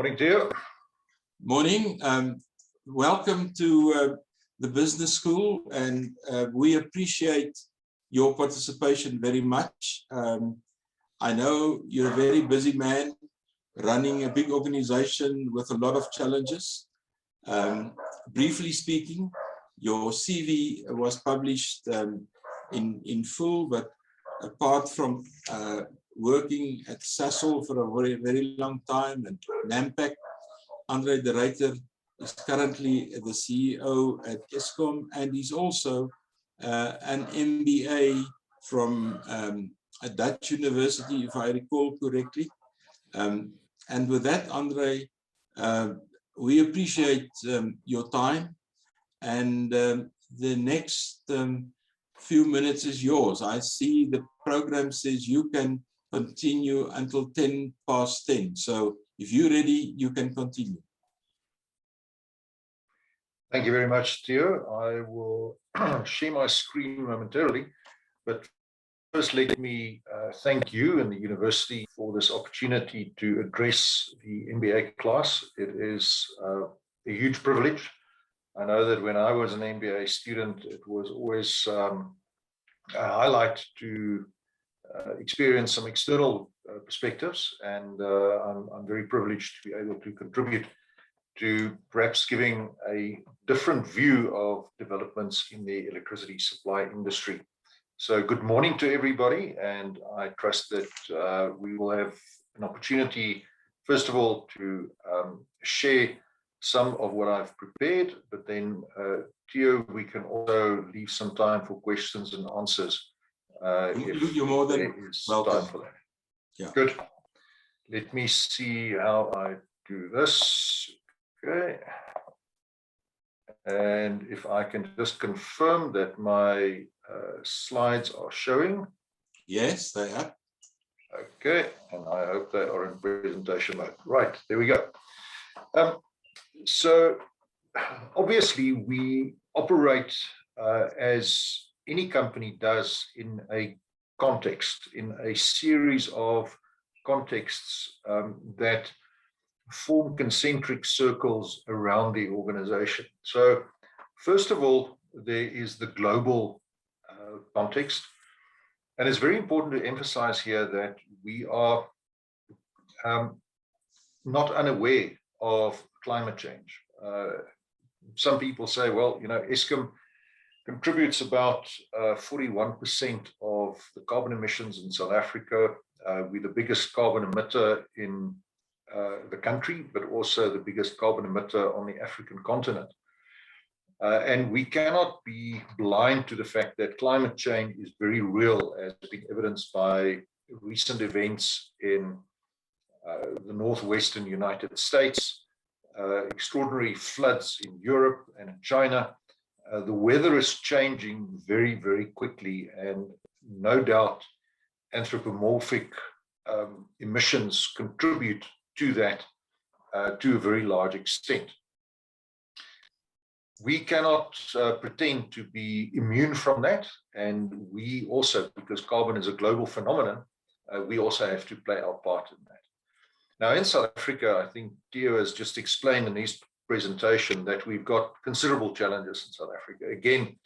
Morning to you. Morning. Welcome to the business school, and we appreciate your participation very much. I know you're a very busy man running a big organization with a lot of challenges. Briefly speaking, your CV was published in full, but apart from working at Sasol for a very, very long time and NAMPAC, André de Ruyter is currently the CEO at ESKOM, and he's also an MBA from a Dutch university, if I recall correctly. And with that, André, we appreciate your time, and the next few minutes is yours. I see the program says you can continue until 10:10. So if you're ready, you can continue. Thank you very much, Theo. I will share my screen momentarily, but first let me thank you and the university for this opportunity to address the MBA class. It is a huge privilege. I know that when I was an MBA student, it was always a highlight to experience some external perspectives, and I'm very privileged to be able to contribute to perhaps giving a different view of developments in the electricity supply industry. So good morning to everybody, and I trust that we will have an opportunity, first of all, to share some of what I've prepared, but then Theo, we can also leave some time for questions and answers. You're more than welcome. Time for that. Yeah. Good. Let me see how I do this. Okay. And if I can just confirm that my slides are showing. Yes, they are. Okay, and I hope they are in presentation mode. Right, there we go. So obviously we operate as any company does in a context, in a series of contexts that form concentric circles around the organization. So first of all, there is the global context. And it's very important to emphasize here that we are not unaware of climate change. Some people say, well, you know, ESKOM contributes about 41% of the carbon emissions in South Africa. We're the biggest carbon emitter in the country, but also the biggest carbon emitter on the African continent. And we cannot be blind to the fact that climate change is very real, as been evidenced by recent events in the northwestern United States, extraordinary floods in Europe and in China. The weather is changing very, very quickly, and no doubt anthropomorphic emissions contribute to that to a very large extent. We cannot pretend to be immune from that, and we also, because carbon is a global phenomenon, we also have to play our part in that. Now in South Africa, I think Theo has just explained in his presentation that we've got considerable challenges in South Africa. Again,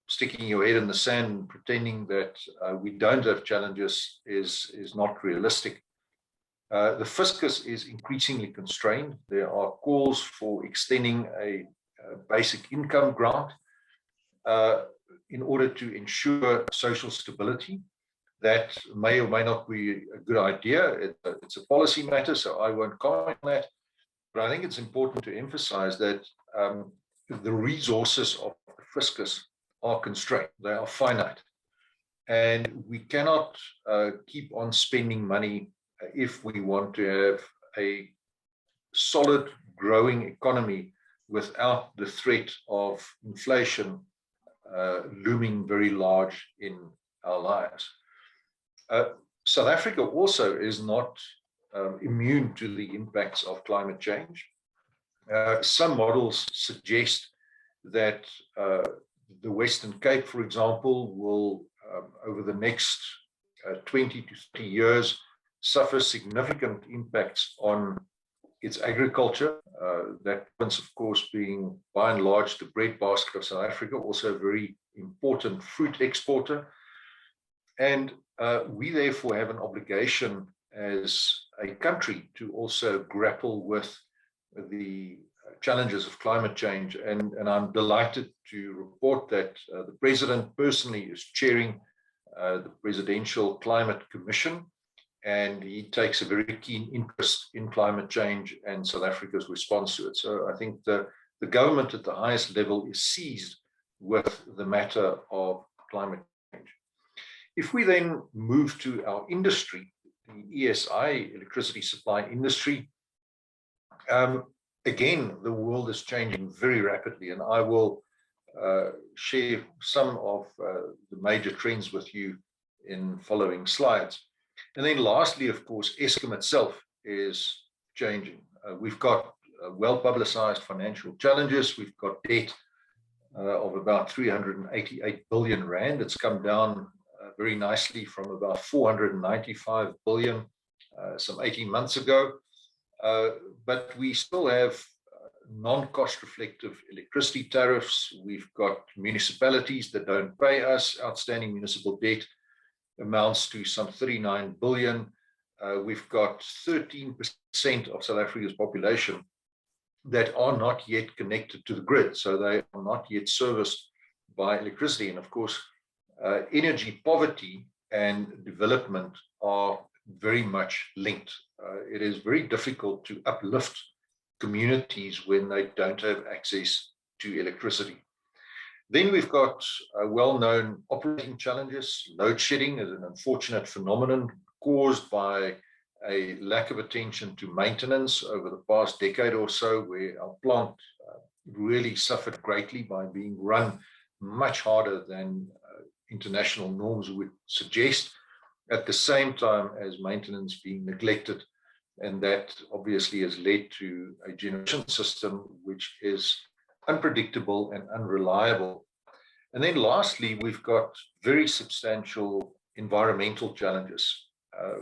sticking your head in the sand and pretending that we don't have challenges is not realistic. The fiscus is increasingly constrained. There are calls for extending a basic income grant in order to ensure social stability. That may or may not be a good idea. It's a policy matter, so I won't comment on that. But I think it's important to emphasize that the resources of the fiscus are constrained. They are finite. And we cannot keep on spending money if we want to have a solid growing economy without the threat of inflation looming very large in our lives. South Africa also is not immune to the impacts of climate change. Some models suggest that the Western Cape, for example, will over the next 20 to 30 years suffers significant impacts on its agriculture. That province, of course, being by and large the breadbasket of South Africa, also a very important fruit exporter. And we therefore have an obligation as a country to also grapple with the challenges of climate change. And I'm delighted to report that the President personally is chairing the Presidential Climate Commission, and he takes a very keen interest in climate change and South Africa's response to it. So I think the government at the highest level is seized with the matter of climate change. If we then move to our industry, the ESI, electricity supply industry, again, the world is changing very rapidly, and I will share some of the major trends with you in following slides. And then lastly, of course, ESKOM itself is changing. We've got well-publicized financial challenges. We've got debt of about 388 billion rand. It's come down very nicely from about 495 billion some 18 months ago. But we still have non-cost reflective electricity tariffs. We've got municipalities that don't pay us. Outstanding municipal debt amounts to some 39 billion. We've got 13% of South Africa's population that are not yet connected to the grid, so they are not yet serviced by electricity. And of course, energy poverty and development are very much linked. It is very difficult to uplift communities when they don't have access to electricity. Then we've got well-known operating challenges. Load shedding is an unfortunate phenomenon caused by a lack of attention to maintenance over the past decade or so, where our plant really suffered greatly by being run much harder than international norms would suggest, at the same time as maintenance being neglected. And that obviously has led to a generation system which is unpredictable and unreliable. And then lastly, we've got very substantial environmental challenges.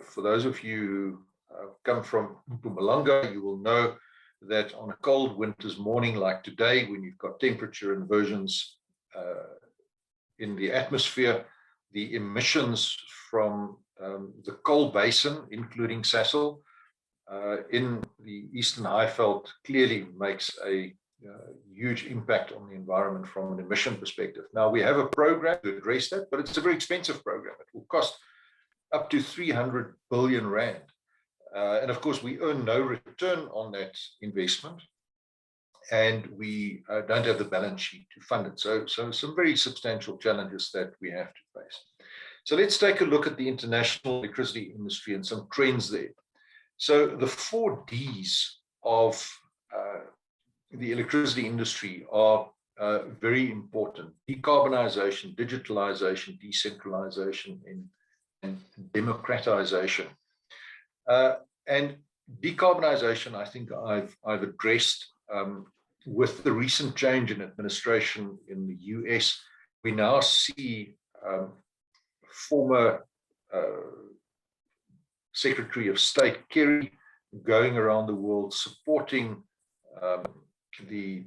For those of you who come from Mpumalanga, you will know that on a cold winter's morning like today, when you've got temperature inversions in the atmosphere, the emissions from the coal basin, including Sasol, in the Eastern Highveld clearly makes a huge impact on the environment from an emission perspective. Now, we have a program to address that, but it's a very expensive program. It will cost up to 300 billion rand. And of course, we earn no return on that investment, and we don't have the balance sheet to fund it. So some very substantial challenges that we have to face. So let's take a look at the international electricity industry and some trends there. So the 4 Ds of the electricity industry are very important: decarbonization, digitalization, decentralization, and democratization. And decarbonization, I think I've addressed with the recent change in administration in the US. We now see former Secretary of State Kerry going around the world supporting the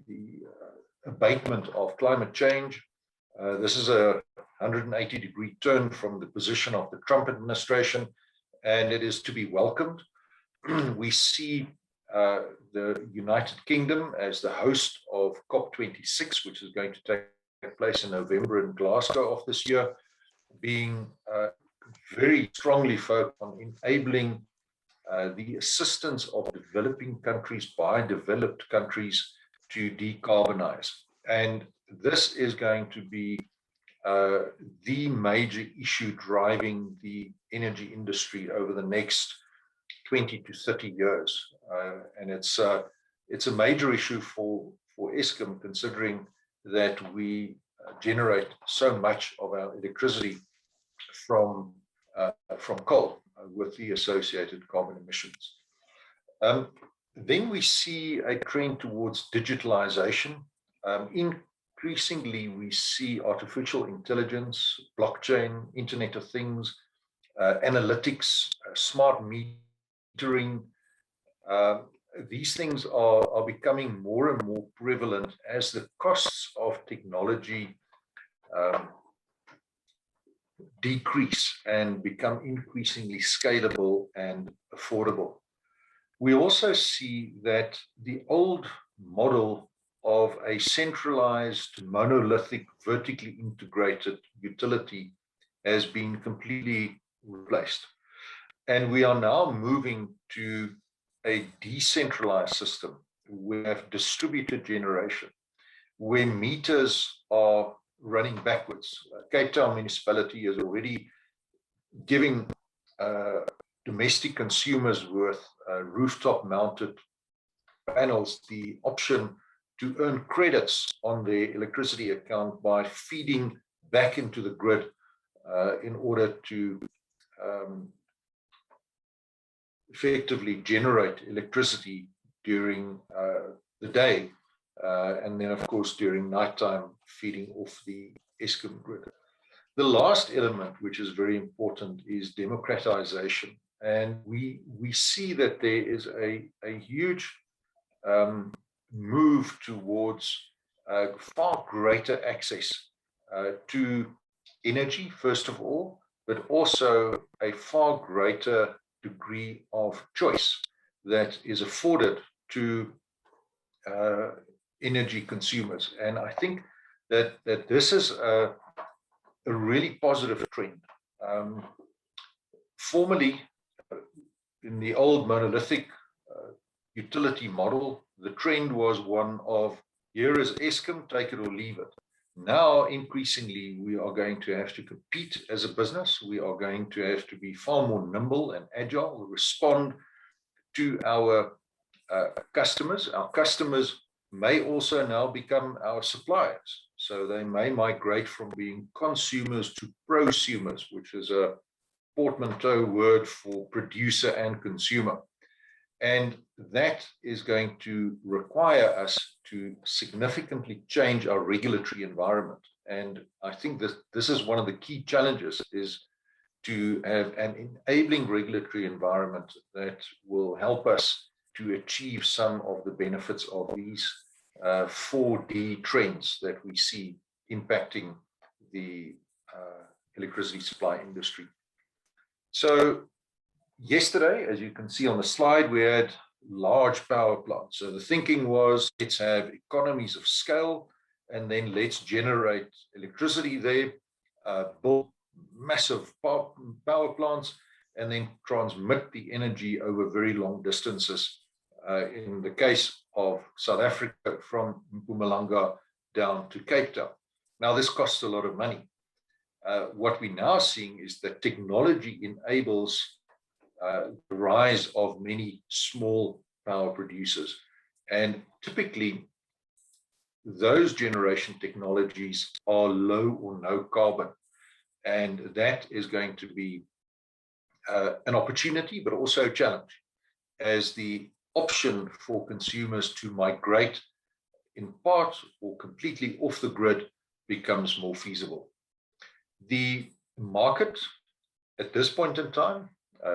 abatement of climate change. This is a 180-degree turn from the position of the Trump administration, and it is to be welcomed. We see the United Kingdom as the host of COP26, which is going to take place in November in Glasgow of this year, being very strongly focused on enabling the assistance of developing countries by developed countries to decarbonize. And this is going to be the major issue driving the energy industry over the next 20 to 30 years. And it's a major issue for ESKOM, considering that we generate so much of our electricity from coal with the associated carbon emissions. Then we see a trend towards digitalization. Increasingly, we see artificial intelligence, blockchain, Internet of Things analytics, smart metering. These things are becoming more and more prevalent as the costs of technology decrease and become increasingly scalable and affordable. We also see that the old model of a centralized, monolithic, vertically integrated utility has been completely replaced. And we are now moving to a decentralized system. We have distributed generation, where meters are running backwards. Cape Town municipality is already giving domestic consumers with rooftop mounted panels the option to earn credits on their electricity account by feeding back into the grid in order to effectively generate electricity during the day, and then of course during nighttime feeding off the ESKOM grid. The last element, which is very important, is democratization. And we see that there is a huge move towards far greater access to energy, first of all, but also a far greater degree of choice that is afforded to energy consumers. And I think that this is a really positive trend. Formerly, in the old monolithic utility model, the trend was one of, here is ESKOM, take it or leave it. Now, increasingly, we are going to have to compete as a business. We are going to have to be far more nimble and agile, respond to our customers. Our customers may also now become our suppliers. So they may migrate from being consumers to prosumers, which is a portmanteau word for producer and consumer. And that is going to require us to significantly change our regulatory environment. And I think that this is one of the key challenges, is to have an enabling regulatory environment that will help us to achieve some of the benefits of these 4D trends that we see impacting the electricity supply industry. So yesterday, as you can see on the slide, we had large power plants. So the thinking was, let's have economies of scale, and then let's generate electricity there, build massive power plants, and then transmit the energy over very long distances. In the case of South Africa, from Mpumalanga down to Cape Town. Now, this costs a lot of money. What we're now seeing is that technology enables the rise of many small power producers. And typically, those generation technologies are low or no carbon. And that is going to be an opportunity, but also a challenge, as the option for consumers to migrate in part or completely off the grid becomes more feasible. The market at this point in time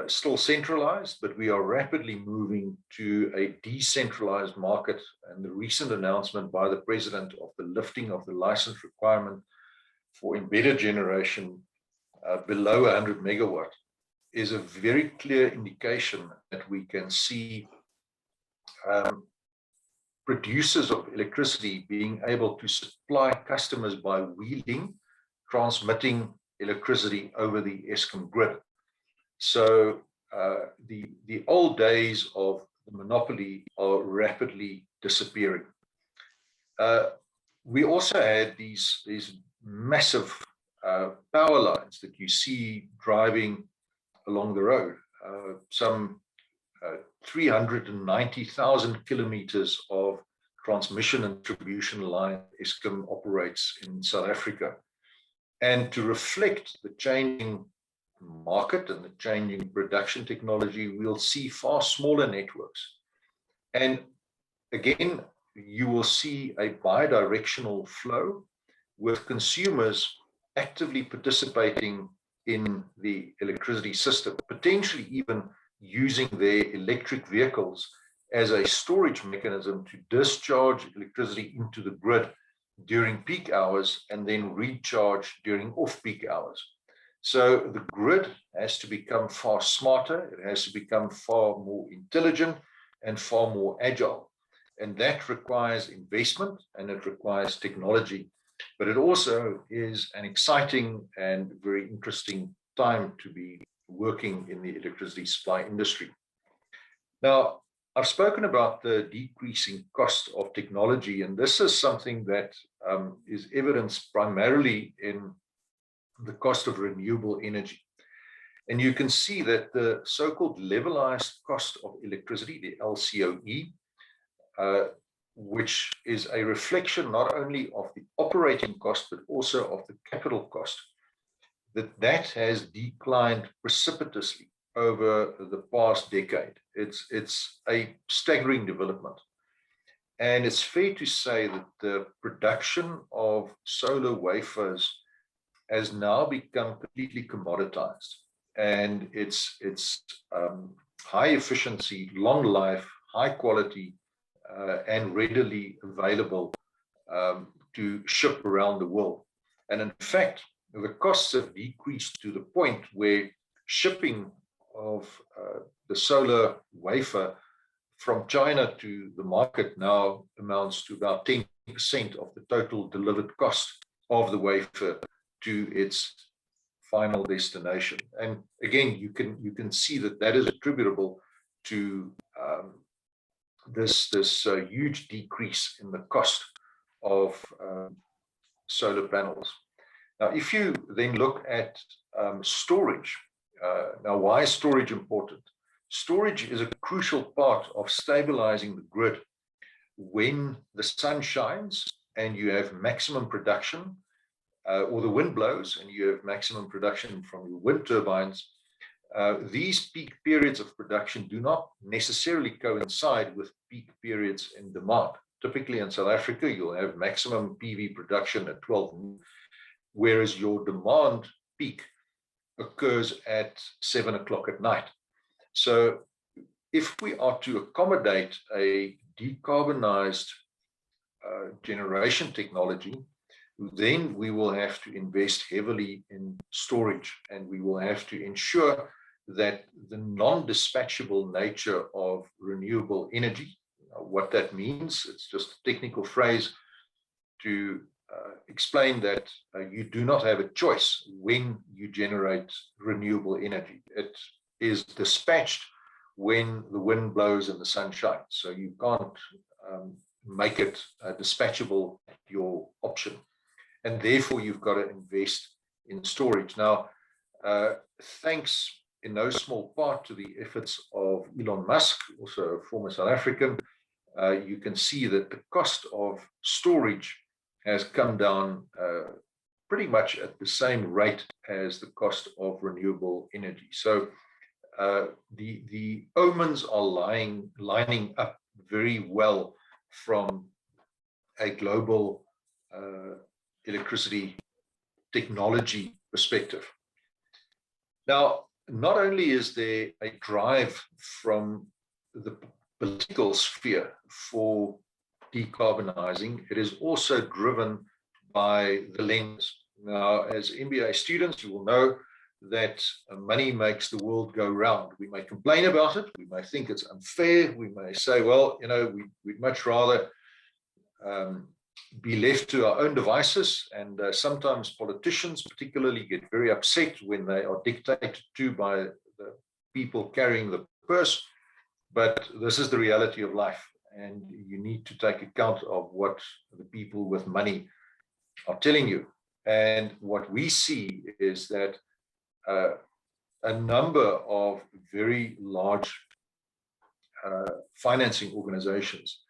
still centralized, but we are rapidly moving to a decentralized market. And the recent announcement by the president of the lifting of the license requirement for embedded generation below 100 megawatt is a very clear indication that we can see producers of electricity being able to supply customers by wheeling, transmitting electricity over the ESKOM grid. So the old days of the monopoly are rapidly disappearing. We also had these massive power lines that you see driving along the road, some 390,000 kilometers of transmission and distribution line ESKOM operates in South Africa. And to reflect the changing market and the changing production technology, we'll see far smaller networks. And again, you will see a bidirectional flow with consumers actively participating in the electricity system, potentially even using their electric vehicles as a storage mechanism to discharge electricity into the grid during peak hours and then recharge during off-peak hours. So the grid has to become far smarter, it has to become far more intelligent and far more agile. And that requires investment and it requires technology. But it also is an exciting and very interesting time to be working in the electricity supply industry. Now, I've spoken about the decreasing cost of technology, and this is something that is evidenced primarily in the cost of renewable energy. And you can see that the so-called levelized cost of electricity, the LCOE, which is a reflection not only of the operating cost, but also of the capital cost, that has declined precipitously over the past decade. It's a staggering development. And it's fair to say that the production of solar wafers has now become completely commoditized. And it's high efficiency, long life, high quality, and readily available to ship around the world. And in fact, the costs have decreased to the point where shipping of the solar wafer from China to the market now amounts to about 10% of the total delivered cost of the wafer to its final destination. And again, you can see that is attributable to this huge decrease in the cost of solar panels. Now, if you then look at storage, now why is storage important? Storage is a crucial part of stabilizing the grid when the sun shines and you have maximum production, or the wind blows and you have maximum production from your wind turbines. These peak periods of production do not necessarily coincide with peak periods in demand. Typically in South Africa, you'll have maximum PV production at 12 noon, whereas your demand peak occurs at 7 o'clock at night. So if we are to accommodate a decarbonized generation technology, then we will have to invest heavily in storage, and we will have to ensure that the non-dispatchable nature of renewable energy, what that means, it's just a technical phrase to explain that you do not have a choice when you generate renewable energy. It is dispatched when the wind blows and the sun shines. So you can't make it dispatchable at your option. And therefore, you've got to invest in storage. Now, thanks in no small part to the efforts of Elon Musk, also a former South African, you can see that the cost of storage has come down pretty much at the same rate as the cost of renewable energy. So the omens are lining up very well from a global electricity technology perspective. Now, not only is there a drive from the political sphere for decarbonizing, it is also driven by the lenders. Now, as MBA students, you will know that money makes the world go round. We may complain about it, we may think it's unfair, we may say, well, you know, we'd much rather be left to our own devices, and sometimes politicians particularly get very upset when they are dictated to by the people carrying the purse. But this is the reality of life, and you need to take account of what the people with money are telling you. And what we see is that a number of very large financing organizations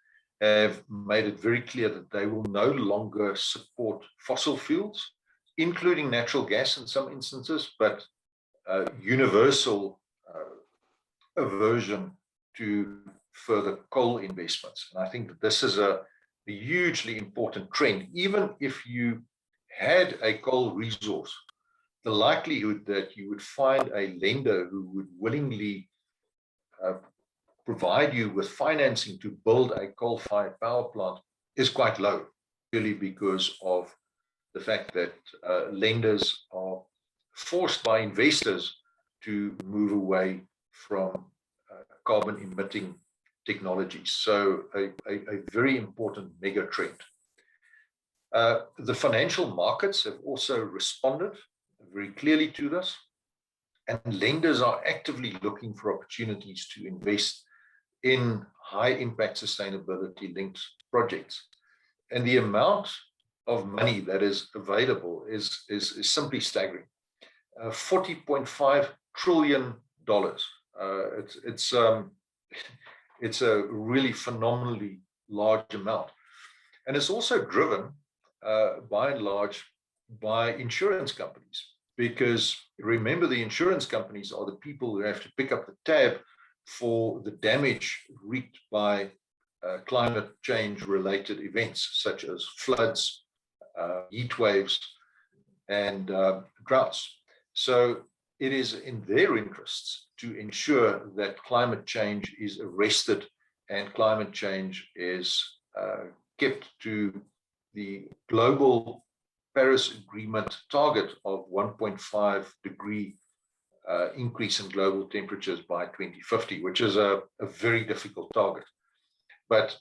have made it very clear that they will no longer support fossil fuels, including natural gas in some instances, but universal aversion to further coal investments. And I think that this is a hugely important trend. Even if you had a coal resource, the likelihood that you would find a lender who would willingly provide you with financing to build a coal-fired power plant is quite low, purely because of the fact that lenders are forced by investors to move away from carbon-emitting technologies. So a very important mega trend. The financial markets have also responded very clearly to this, and lenders are actively looking for opportunities to invest in high-impact sustainability-linked projects. And the amount of money that is available is simply staggering. $40.5 trillion. It's a really phenomenally large amount. And it's also driven, by and large, by insurance companies. Because remember, the insurance companies are the people who have to pick up the tab for the damage wreaked by climate change related events such as floods, heat waves, and droughts. So it is in their interests to ensure that climate change is arrested and climate change is kept to the global Paris Agreement target of 1.5 degree increase in global temperatures by 2050, which is a very difficult target. But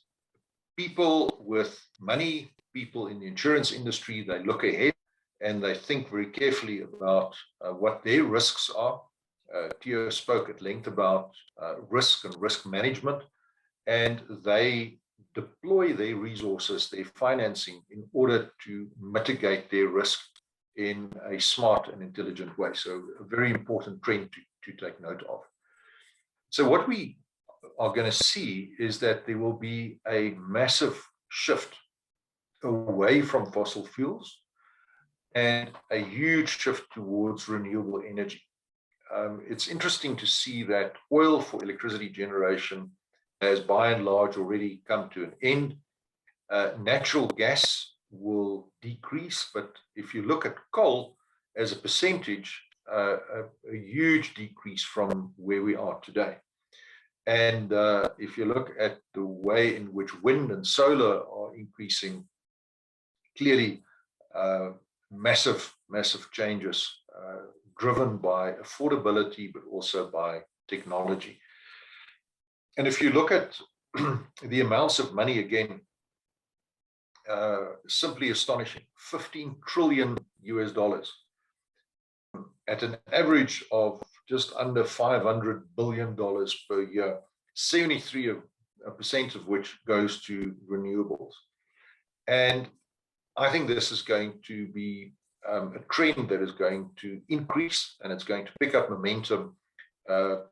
people with money, people in the insurance industry, they look ahead and they think very carefully about what their risks are. Theo spoke at length about risk and risk management, and they deploy their resources, their financing, in order to mitigate their risk in a smart and intelligent way. So a very important trend to take note of. So what we are going to see is that there will be a massive shift away from fossil fuels and a huge shift towards renewable energy. It's interesting to see that oil for electricity generation has by and large already come to an end. Natural gas will decrease, but if you look at coal as a percentage, a huge decrease from where we are today. And if you look at the way in which wind and solar are increasing, clearly massive changes driven by affordability, but also by technology. And if you look at the amounts of money again, simply astonishing, $15 trillion at an average of just under $500 billion per year, 73% of which goes to renewables. And I think this is going to be a trend that is going to increase, and it's going to pick up momentum,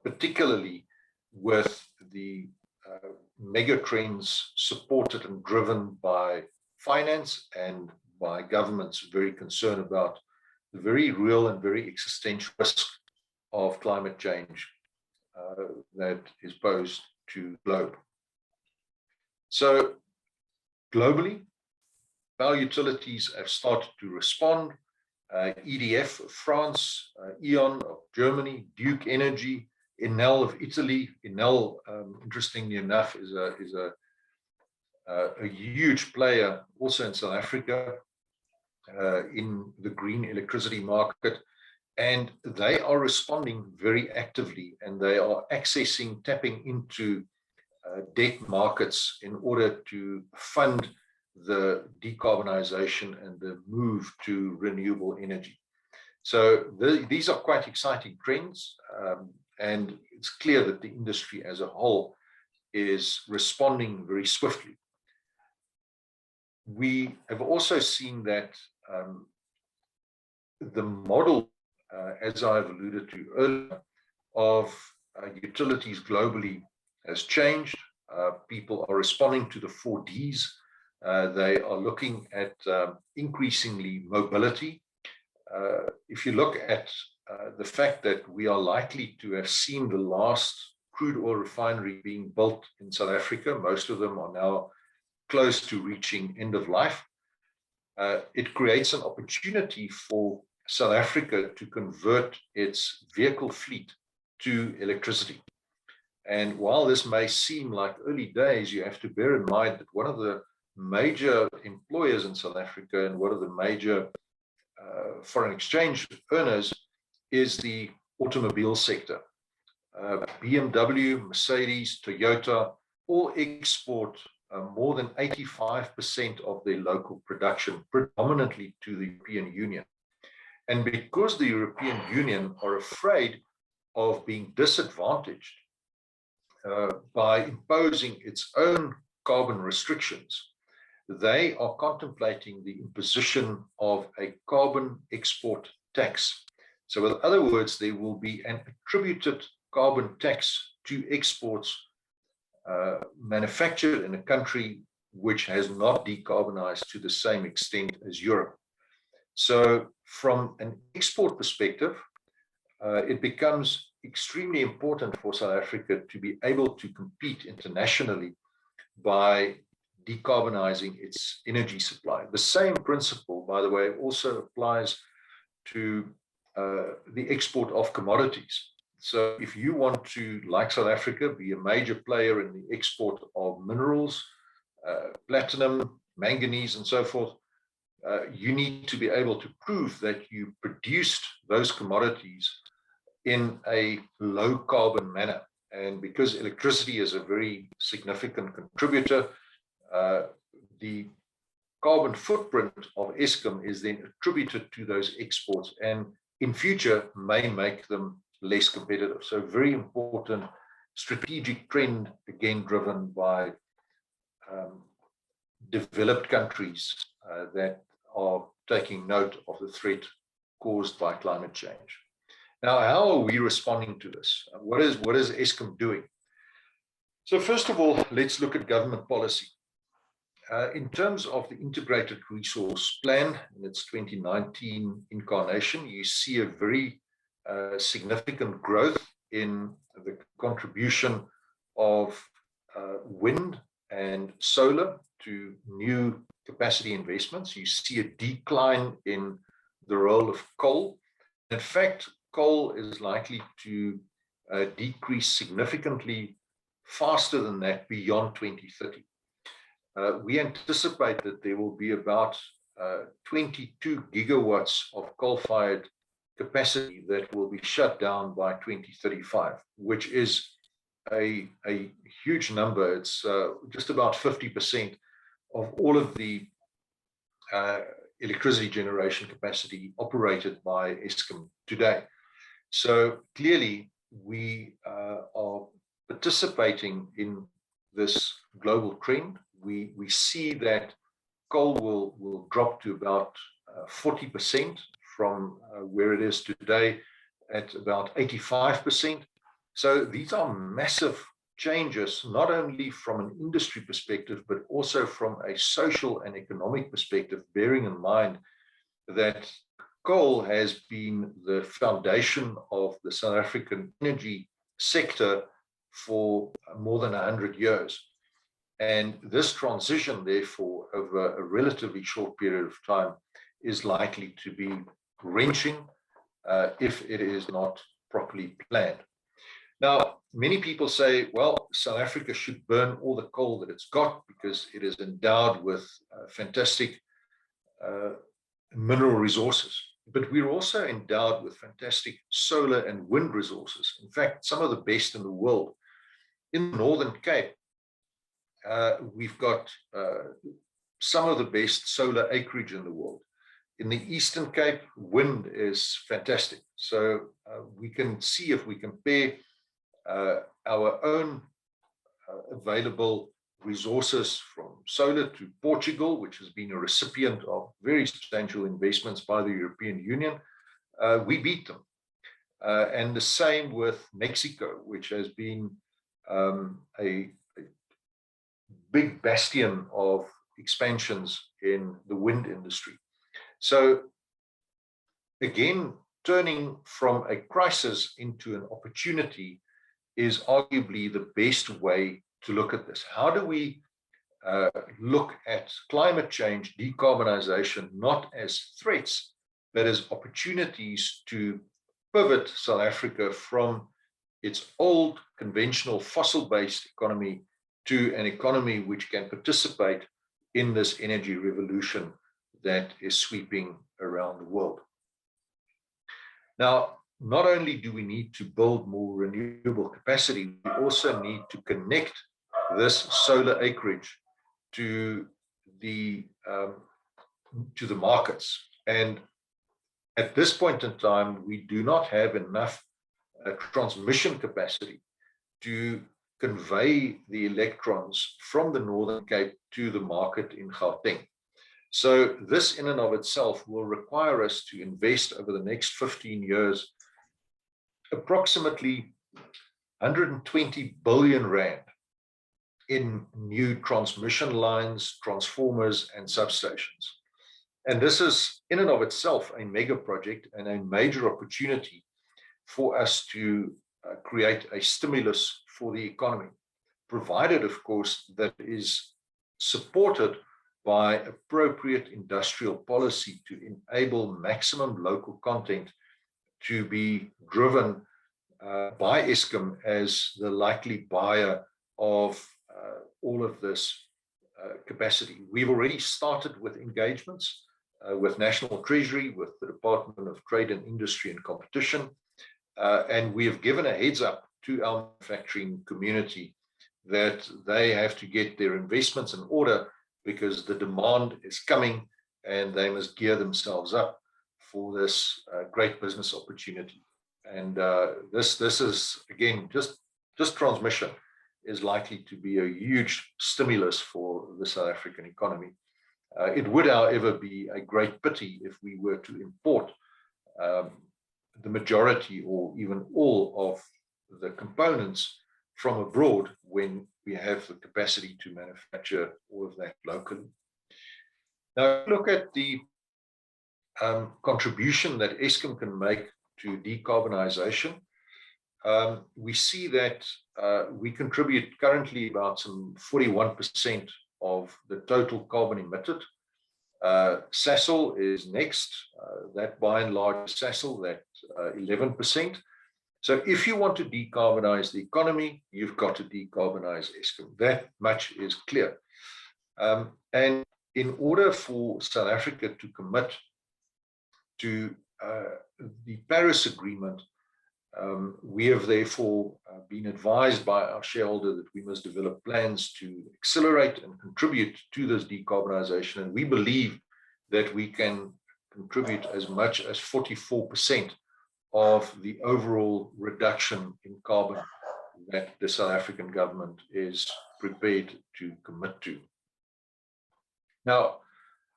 particularly with the mega trends supported and driven by finance and by governments very concerned about the very real and very existential risk of climate change that is posed to the globe. So globally, power utilities have started to respond. EDF of France, E.ON of Germany, Duke Energy, Enel of Italy. Enel, interestingly enough, is a huge player also in South Africa in the green electricity market, and they are responding very actively, and they are tapping into debt markets in order to fund the decarbonization and the move to renewable energy. So these are quite exciting trends, and it's clear that the industry as a whole is responding very swiftly. We have also seen that the model, as I've alluded to earlier, of utilities globally has changed. People are responding to the 4Ds. They are looking at increasingly mobility. If you look at the fact that we are likely to have seen the last crude oil refinery being built in South Africa, most of them are now close to reaching end of life. It creates an opportunity for South Africa to convert its vehicle fleet to electricity. And while this may seem like early days, you have to bear in mind that one of the major employers in South Africa and one of the major foreign exchange earners is the automobile sector. BMW, Mercedes, Toyota, all export more than 85% of their local production, predominantly to the European Union. And because the European Union are afraid of being disadvantaged by imposing its own carbon restrictions, they are contemplating the imposition of a carbon export tax. So in other words, there will be an attributed carbon tax to exports manufactured in a country which has not decarbonized to the same extent as Europe. So from an export perspective, it becomes extremely important for South Africa to be able to compete internationally by decarbonizing its energy supply. The same principle, by the way, also applies to the export of commodities. So if you want to, like South Africa, be a major player in the export of minerals, platinum, manganese, and so forth, you need to be able to prove that you produced those commodities in a low carbon manner. And because electricity is a very significant contributor, the carbon footprint of ESKOM is then attributed to those exports and in future may make them less competitive. So very important strategic trend, again driven by developed countries that are taking note of the threat caused by climate change. Now, how are we responding to this? What is ESKOM doing? So first of all, let's look at government policy. In terms of the Integrated Resource Plan in its 2019 incarnation, you see a very significant growth in the contribution of wind and solar to new capacity investments. You see a decline in the role of coal. In fact, coal is likely to decrease significantly faster than that beyond 2030. We anticipate that there will be about 22 gigawatts of coal-fired capacity that will be shut down by 2035, which is a huge number. It's just about 50% of all of the electricity generation capacity operated by ESKOM today. So clearly, we are participating in this global trend. We see that coal will drop to about 40% from where it is today at about 85%. So these are massive changes, not only from an industry perspective, but also from a social and economic perspective, bearing in mind that coal has been the foundation of the South African energy sector for more than 100 years. And this transition, therefore, over a relatively short period of time is likely to be wrenching if it is not properly planned. Now, many people say, well, South Africa should burn all the coal that it's got because it is endowed with fantastic mineral resources. But we're also endowed with fantastic solar and wind resources. In fact, some of the best in the world. In the Northern Cape, we've got some of the best solar acreage in the world. In the Eastern Cape, wind is fantastic. So we can see, if we compare our own available resources from solar to Portugal, which has been a recipient of very substantial investments by the European Union, we beat them. And the same with Mexico, which has been a big bastion of expansions in the wind industry. So again, turning from a crisis into an opportunity is arguably the best way to look at this. How do we look at climate change, decarbonization, not as threats, but as opportunities to pivot South Africa from its old conventional fossil-based economy to an economy which can participate in this energy revolution that is sweeping around the world. Now, not only do we need to build more renewable capacity, we also need to connect this solar acreage to the markets. And at this point in time, we do not have enough transmission capacity to convey the electrons from the Northern Cape to the market in Gauteng. So this in and of itself will require us to invest over the next 15 years approximately 120 billion rand in new transmission lines, transformers, and substations. And this is in and of itself a mega project and a major opportunity for us to create a stimulus for the economy, provided, of course, that is supported by appropriate industrial policy to enable maximum local content to be driven by ESKOM as the likely buyer of all of this capacity. We've already started with engagements with National Treasury, with the Department of Trade and Industry and Competition, and we have given a heads up to our manufacturing community that they have to get their investments in order because the demand is coming and they must gear themselves up for this great business opportunity. And this is, again, just transmission is likely to be a huge stimulus for the South African economy. It would, however, be a great pity if we were to import the majority or even all of the components from abroad when we have the capacity to manufacture all of that locally. Now, look at the contribution that ESKOM can make to decarbonization. We see that we contribute currently about some 41% of the total carbon emitted. Sasol is next, that by and large Sasol, that 11%. So if you want to decarbonize the economy, you've got to decarbonize ESKOM. That much is clear. And in order for South Africa to commit to the Paris Agreement, we have therefore been advised by our shareholder that we must develop plans to accelerate and contribute to this decarbonization. And we believe that we can contribute as much as 44% of the overall reduction in carbon that the South African government is prepared to commit to. Now,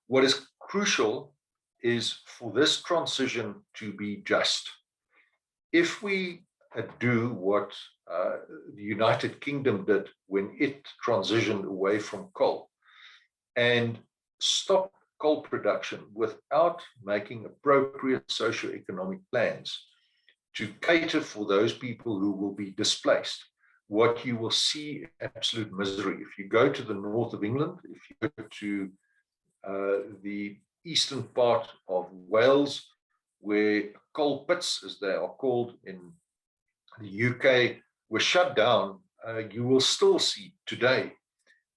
what is crucial is for this transition to be just. If we do what the United Kingdom did when it transitioned away from coal and stop coal production without making appropriate socioeconomic plans to cater for those people who will be displaced, what you will see is absolute misery. If you go to the north of England, if you go to the eastern part of Wales, where coal pits, as they are called in the UK, were shut down, you will still see today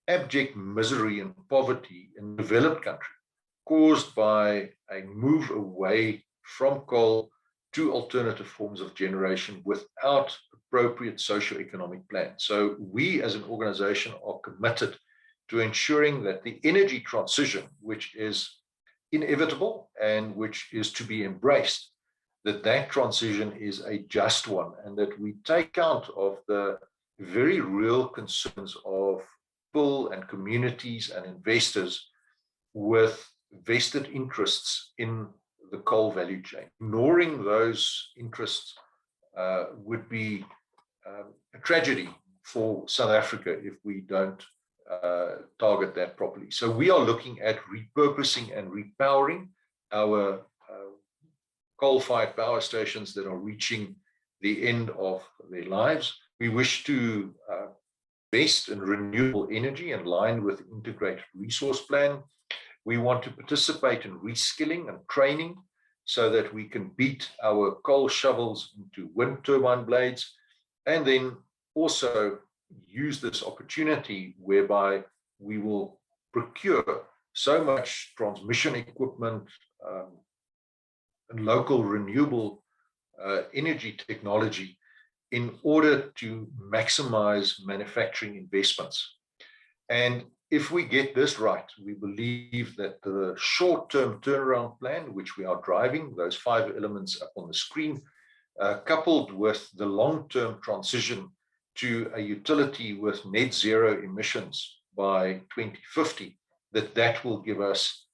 abject misery and poverty in developed countries caused by a move away from coal to alternative forms of generation without appropriate socioeconomic plans. So we as an organization are committed to ensuring that the energy transition, which is inevitable and which is to be embraced, that transition is a just one, and that we take account of the very real concerns of people and communities and investors with vested interests in the coal value chain. Ignoring those interests would be a tragedy for South Africa if we don't target that properly. So we are looking at repurposing and repowering our coal-fired power stations that are reaching the end of their lives. We wish to invest in renewable energy in line with the integrated resource plan. We want to participate in reskilling and training so that we can beat our coal shovels into wind turbine blades, and then also use this opportunity whereby we will procure so much transmission equipment and local renewable energy technology in order to maximize manufacturing investments. And if we get this right, we believe that the short-term turnaround plan, which we are driving, those 5 elements up on the screen, coupled with the long-term transition to a utility with net zero emissions by 2050, that will give us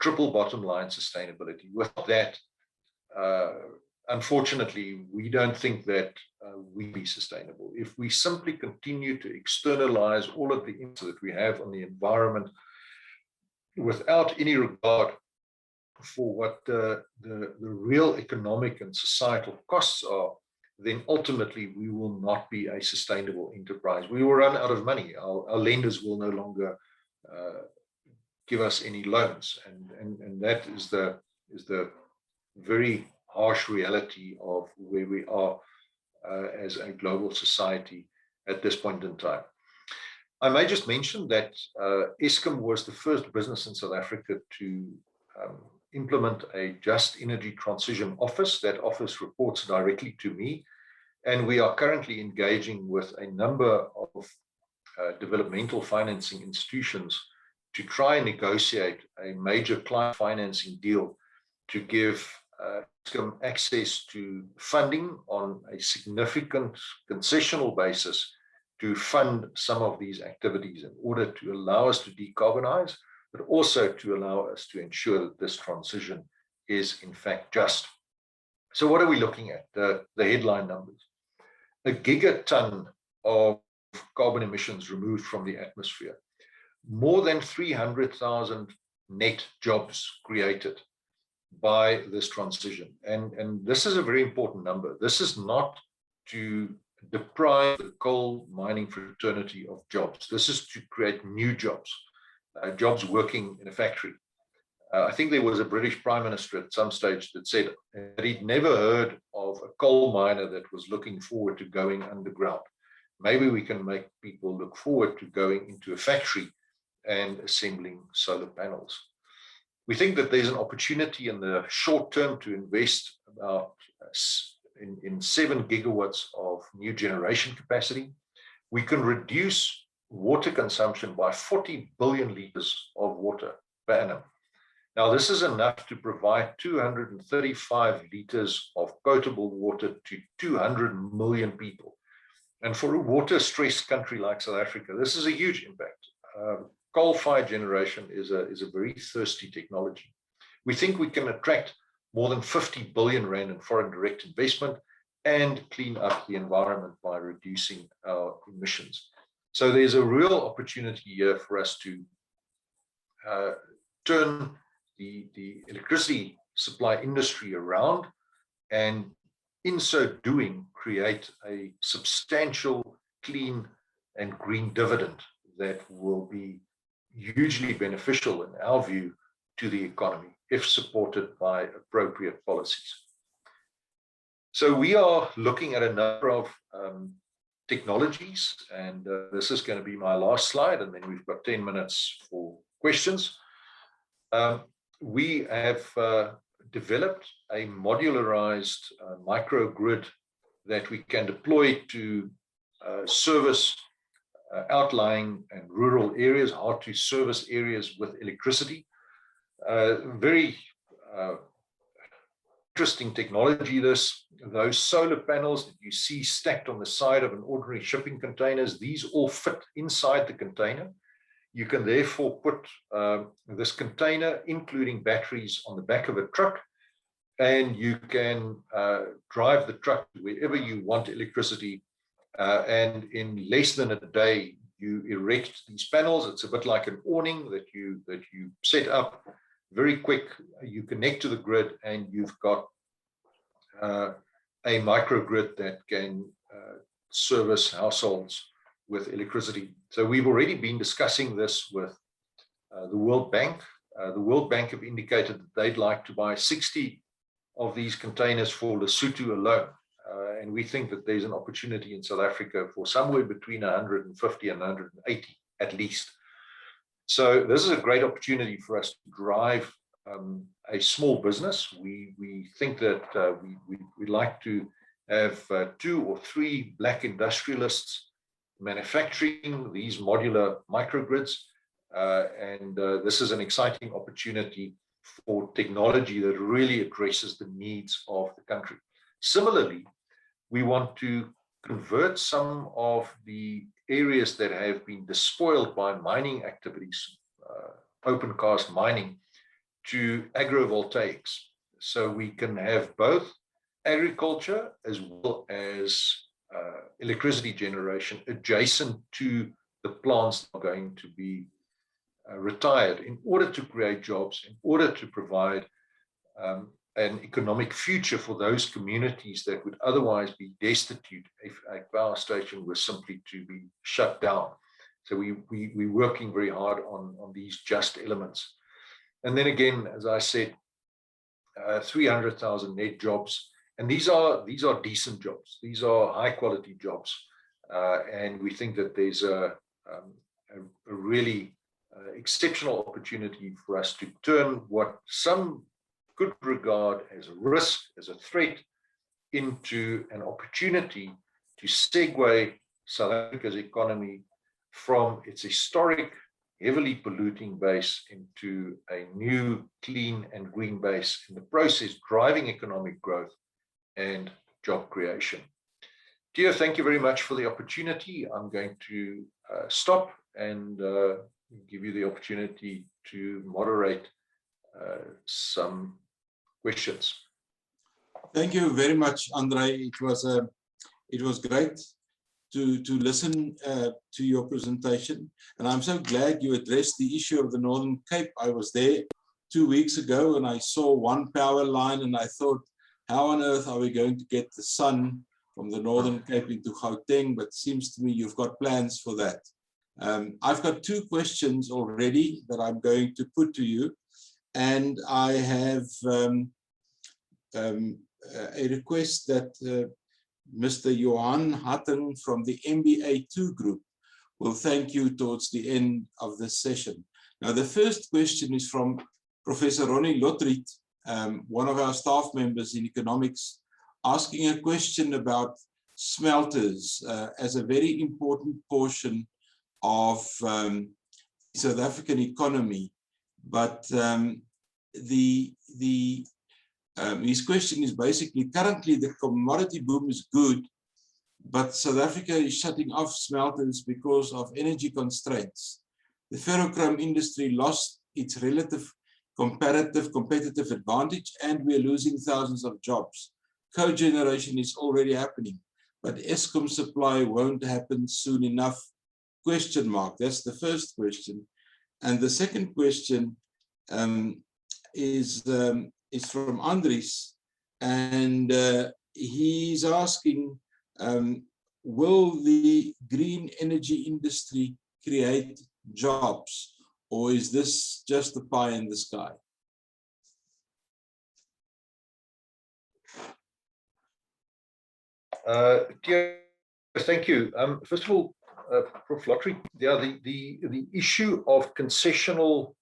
triple bottom line sustainability. With that, unfortunately, we don't think that we be sustainable. If we simply continue to externalize all of the impacts that we have on the environment without any regard for what the real economic and societal costs are, then ultimately we will not be a sustainable enterprise. We will run out of money. Our lenders will no longer give us any loans, and that is the very harsh reality of where we are as a global society at this point in time. I may just mention that ESKOM was the first business in South Africa to implement a Just Energy Transition Office. That office reports directly to me, and we are currently engaging with a number of developmental financing institutions to try and negotiate a major client financing deal to give ESKOM access to funding on a significant concessional basis to fund some of these activities in order to allow us to decarbonize, but also to allow us to ensure that this transition is in fact just. So what are we looking at? The headline numbers. A gigaton of carbon emissions removed from the atmosphere. More than 300,000 net jobs created by this transition. And this is a very important number. This is not to deprive the coal mining fraternity of jobs. This is to create new jobs, jobs working in a factory. I think there was a British Prime Minister at some stage that said that he'd never heard of a coal miner that was looking forward to going underground. Maybe we can make people look forward to going into a factory and assembling solar panels. We think that there's an opportunity in the short term to invest about in 7 gigawatts of new generation capacity. We can reduce water consumption by 40 billion liters of water per annum. Now, this is enough to provide 235 liters of potable water to 200 million people. And for a water-stressed country like South Africa, this is a huge impact. Coal-fired generation is a very thirsty technology. We think we can attract more than 50 billion rand in foreign direct investment and clean up the environment by reducing our emissions. So there's a real opportunity here for us to turn the electricity supply industry around, and in so doing, create a substantial clean and green dividend that will be hugely beneficial, in our view, to the economy if supported by appropriate policies. So we are looking at a number of technologies, and this is going to be my last slide, and then we've got 10 minutes for questions. We have developed a modularized microgrid that we can deploy to service outlying and rural areas, hard to service areas with electricity. Very interesting technology, those solar panels that you see stacked on the side of an ordinary shipping containers, these all fit inside the container. You can therefore put this container, including batteries, on the back of a truck, and you can drive the truck wherever you want electricity. And in less than a day, you erect these panels. It's a bit like an awning that you set up. Very quick, you connect to the grid, and you've got a microgrid that can service households with electricity. So we've already been discussing this with the World Bank. The World Bank have indicated that they'd like to buy 60 of these containers for Lesotho alone. And we think that there's an opportunity in South Africa for somewhere between 150 and 180 at least. So this is a great opportunity for us to drive a small business. We think that we'd like to have 2 or 3 black industrialists manufacturing these modular microgrids. And this is an exciting opportunity for technology that really addresses the needs of the country. Similarly, we want to convert some of the areas that have been despoiled by mining activities, open cast mining, to agrivoltaics. So we can have both agriculture as well as electricity generation adjacent to the plants that are going to be retired, in order to create jobs, in order to provide an economic future for those communities that would otherwise be destitute if a power station was simply to be shut down. So we're working very hard on these just elements. And then again, as I said, 300,000 net jobs. And these are decent jobs. These are high quality jobs. And we think that there's a really exceptional opportunity for us to turn what some could regard as a risk, as a threat, into an opportunity to segue South Africa's economy from its historic, heavily polluting base into a new, clean and green base, in the process driving economic growth and job creation. Theo, thank you very much for the opportunity. I'm going to stop and give you the opportunity to moderate some questions. Thank you very much, André. It was great to listen to your presentation, and I'm so glad you addressed the issue of the Northern Cape. I was there 2 weeks ago and I saw one power line and I thought, how on earth are we going to get the sun from the Northern Cape into Gauteng? But it seems to me you've got plans for that. I've got 2 questions already that I'm going to put to you, and I have a request that Mr. Johan Hatton from the MBA2 group will thank you towards the end of this session. Now, the first question is from Professor Ronnie Lotriet, one of our staff members in economics, asking a question about smelters as a very important portion of South African economy. But his question is basically, currently the commodity boom is good, but South Africa is shutting off smelters because of energy constraints. The ferrochrome industry lost its relative competitive advantage, and we're losing thousands of jobs. Cogeneration is already happening, but ESKOM supply won't happen soon enough? Question mark. That's the first question. And the second question is from Andries, and he's asking, will the green energy industry create jobs, or is this just a pie in the sky? Thank you. First of all, Prof. Lotriet, the issue of concessional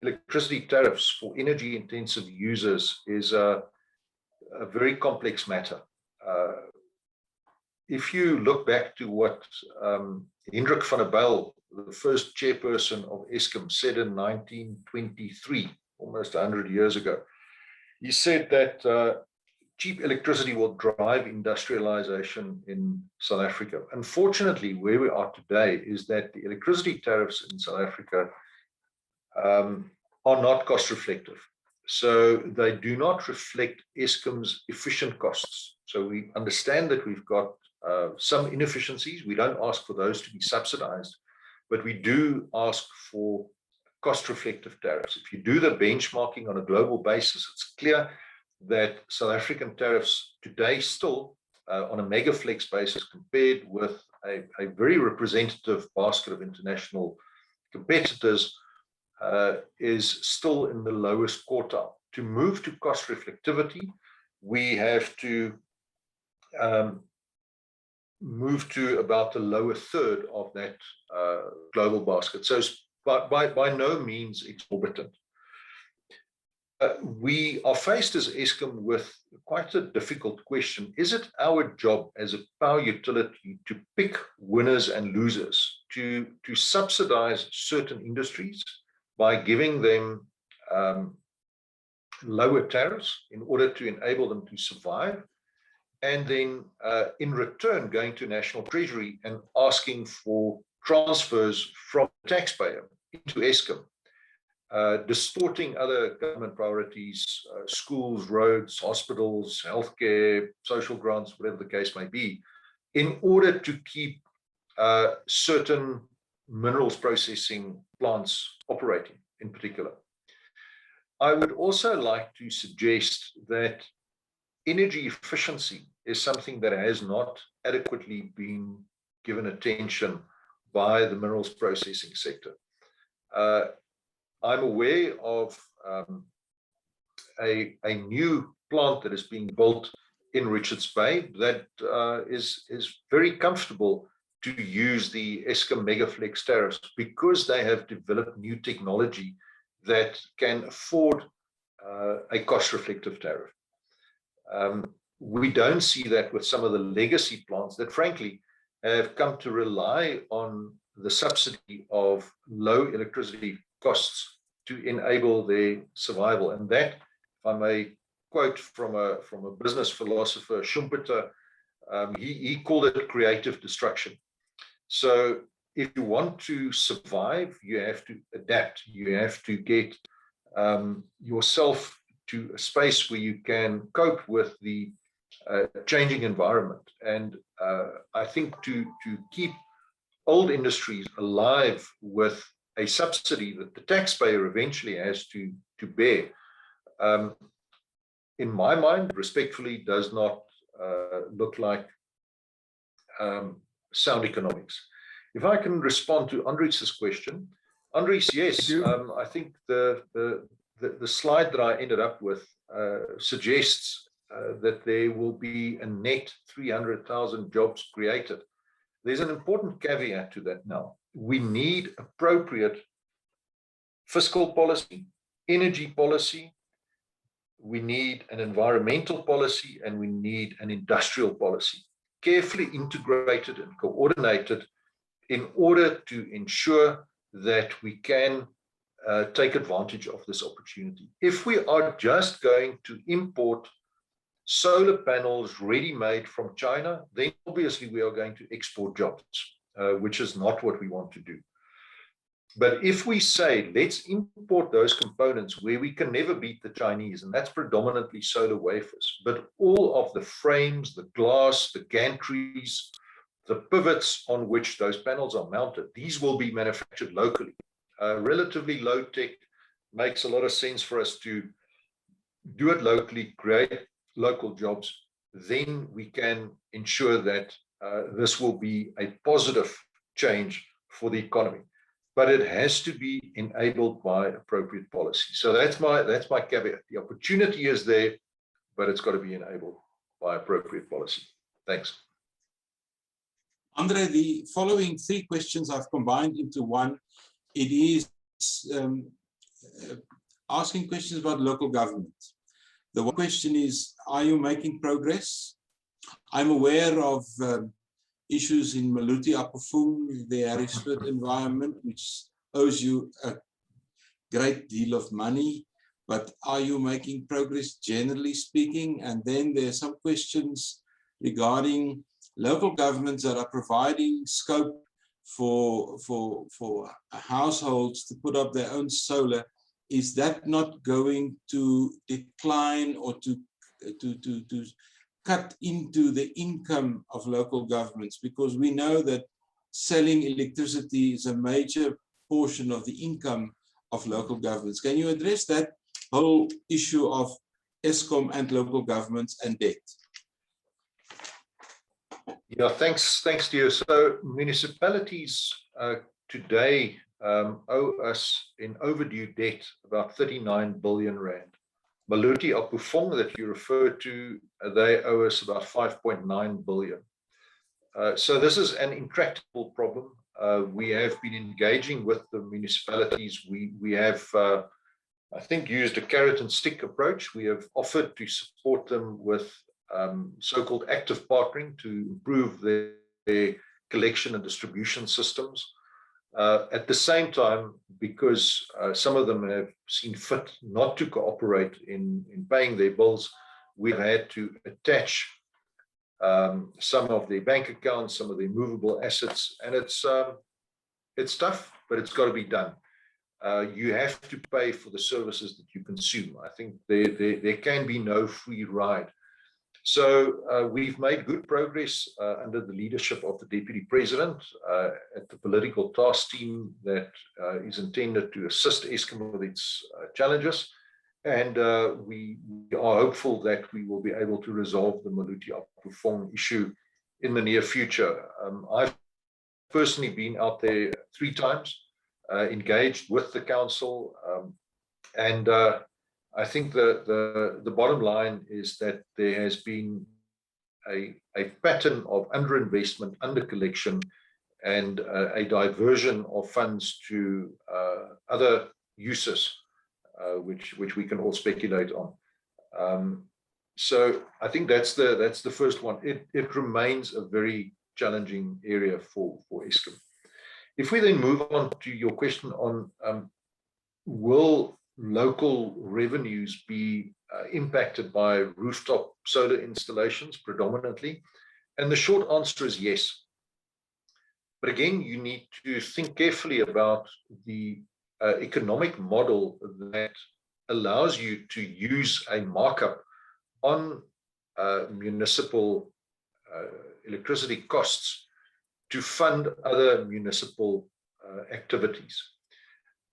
electricity tariffs for energy intensive users is a very complex matter. If you look back to what Hendrik van der Bijl, the first chairperson of ESKOM, said in 1923, almost 100 years ago, he said that cheap electricity will drive industrialization in South Africa. Unfortunately, where we are today is that the electricity tariffs in South Africa are not cost reflective. So they do not reflect ESKOM's efficient costs. So we understand that we've got some inefficiencies. We don't ask for those to be subsidized, but we do ask for cost reflective tariffs. If you do the benchmarking on a global basis, it's clear that South African tariffs today still, on a megaflex basis, compared with a very representative basket of international competitors, is still in the lowest quartile. to move to cost reflectivity, we have to move to about the lower third of that global basket. So it's by no means exorbitant. We are faced as ESKOM with quite a difficult question. Is it our job as a power utility to pick winners and losers, to subsidize certain industries by giving them lower tariffs in order to enable them to survive, and then in return going to National Treasury and asking for transfers from the taxpayer into ESKOM, distorting other government priorities, schools, roads, hospitals, healthcare, social grants, whatever the case may be, in order to keep certain minerals processing plants operating in particular. I would also like to suggest that energy efficiency is something that has not adequately been given attention by the minerals processing sector. I'm aware of a new plant that is being built in Richards Bay that is very comfortable to use the ESKOM Megaflex tariffs because they have developed new technology that can afford a cost-reflective tariff. We don't see that with some of the legacy plants that frankly have come to rely on the subsidy of low electricity costs to enable their survival. And that, if I may quote from a business philosopher, Schumpeter, he called it creative destruction. So if you want to survive, you have to adapt. You have to get yourself to a space where you can cope with the changing environment. And I think to keep old industries alive with a subsidy that the taxpayer eventually has to bear, in my mind, respectfully, does not look like sound economics. If I can respond to Andries' question, Andries, yes, I think the slide that I ended up with suggests that there will be a net 300,000 jobs created. There's an important caveat to that now. We need appropriate fiscal policy, energy policy, we need an environmental policy, and we need an industrial policy, carefully integrated and coordinated in order to ensure that we can take advantage of this opportunity. If we are just going to import solar panels ready-made from China, then obviously we are going to export jobs, which is not what we want to do. But if we say, let's import those components where we can never beat the Chinese, and that's predominantly solar wafers, but all of the frames, the glass, the gantries, the pivots on which those panels are mounted, these will be manufactured locally. Relatively low tech, makes a lot of sense for us to do it locally, create local jobs. Then we can ensure that this will be a positive change for the economy. But it has to be enabled by appropriate policy. So that's my caveat. The opportunity is there, but it's got to be enabled by appropriate policy. Thanks. Andre, the following three questions I've combined into one. It is asking questions about local government. The one question is, are you making progress? I'm aware of issues in Maluti Apofung, the Harrisburg environment, which owes you a great deal of money, but are you making progress generally speaking? And then there are some questions regarding local governments that are providing scope for households to put up their own solar. Is that not going to decline or to cut into the income of local governments? Because we know that selling electricity is a major portion of the income of local governments. Can you address that whole issue of ESKOM and local governments and debt? Yeah, thanks to you. So municipalities today owe us in overdue debt about 39 billion rand. Maluti Apufong that you referred to, they owe us about 5.9 billion. So this is an intractable problem. We have been engaging with the municipalities. We have, I think, used a carrot and stick approach. We have offered to support them with so-called active partnering to improve their collection and distribution systems. At the same time, because some of them have seen fit not to cooperate in paying their bills, we've had to attach some of their bank accounts, some of their movable assets, and it's tough, but it's got to be done. You have to pay for the services that you consume. I think there can be no free ride. So we've made good progress under the leadership of the Deputy President at the political task team that is intended to assist ESKOM with its challenges. And we are hopeful that we will be able to resolve the Maluti Apufong issue in the near future. I've personally been out there 3 times, engaged with the council, and I think the bottom line is that there has been a pattern of underinvestment, under-collection, and a diversion of funds to other uses, which we can all speculate on. So I think that's the first one. It remains a very challenging area for ESKOM. If we then move on to your question on will local revenues be impacted by rooftop solar installations predominantly? And the short answer is yes. But again, you need to think carefully about the economic model that allows you to use a markup on municipal electricity costs to fund other municipal activities.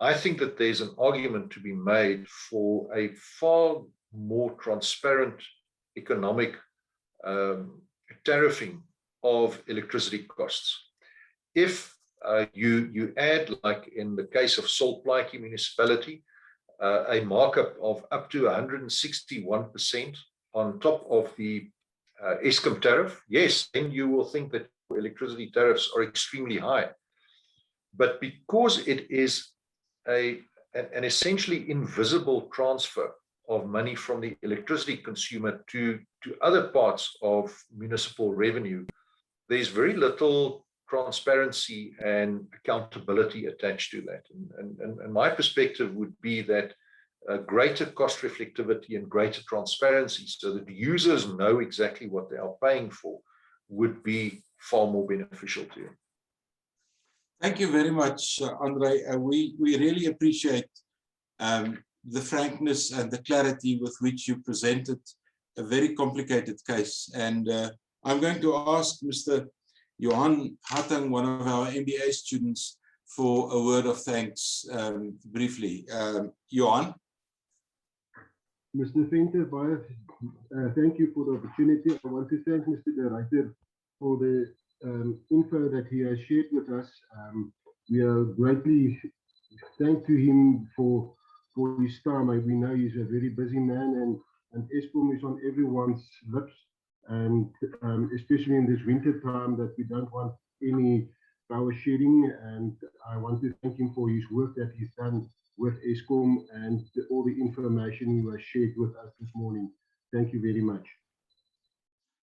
I think that there's an argument to be made for a far more transparent economic tariffing of electricity costs. If you add, like in the case of Salt Plaatje municipality, a markup of up to 161% on top of the ESKOM tariff, yes, then you will think that electricity tariffs are extremely high. But because it is an essentially invisible transfer of money from the electricity consumer to other parts of municipal revenue, there's very little transparency and accountability attached to that. And my perspective would be that greater cost reflectivity and greater transparency so that users know exactly what they are paying for would be far more beneficial to you. Thank you very much, Andre. We really appreciate the frankness and the clarity with which you presented a very complicated case. And I'm going to ask Mr. Johan Hatang, one of our MBA students, for a word of thanks briefly. Johan? Mr. Venter, thank you for the opportunity. I want to thank Mr. de Ruyter for the info that he has shared with us. We are greatly thankful to him for his time. We know he's a very busy man, and ESKOM is on everyone's lips, and especially in this winter time that we don't want any power shedding. And I want to thank him for his work that he's done with ESKOM and all the information he has shared with us this morning. Thank you very much.